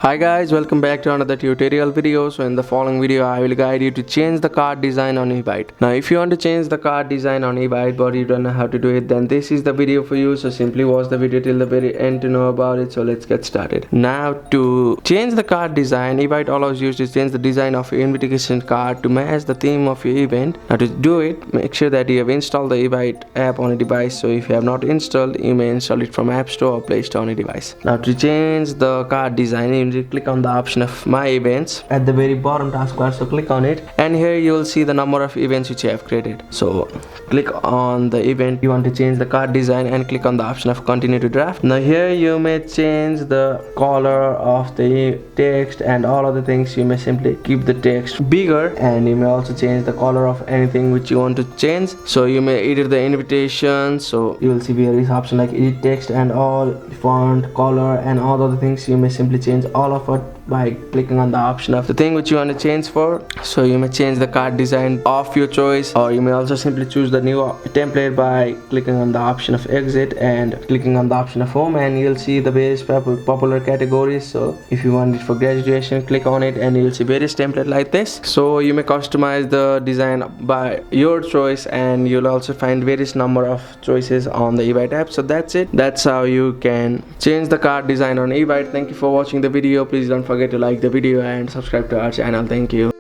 Hi guys, welcome back to another tutorial video. So in the following video I will guide you to change the card design on Evite. Now if you want to change the card design on Evite but you don't know how to do it, then this is the video for you. So simply watch the video till the very end to know about it. So let's get started. Now to change the card design, Evite allows you to change the design of your invitation card to match the theme of your event. Now to do it, make sure that you have installed the Evite app on a device. So if you have not installed, you may install it from App Store or Play Store on a device. Now to change the card design, click on the option of my events at the very bottom taskbar. So click on it and here you will see the number of events which you have created. So click on the event you want to change the card design and click on the option of continue to draft. Now here you may change the color of the text and all other things. You may simply keep the text bigger and you may also change the color of anything which you want to change. So you may edit the invitation. So you will see various options like edit text and all, font, color and all other things. You may simply change all of it by clicking on the option of the thing which you want to change for. So you may change the card design of your choice, or you may also simply choose the new template by clicking on the option of exit and clicking on the option of home, and you'll see the various popular categories. So if you want it for graduation, click on it and you'll see various templates like this. So you may customize the design by your choice and you'll also find various number of choices on the Evite app. So that's it. That's how you can change the card design on Evite. Thank you for watching the video. Please don't forget to like the video and subscribe to our channel. Thank you.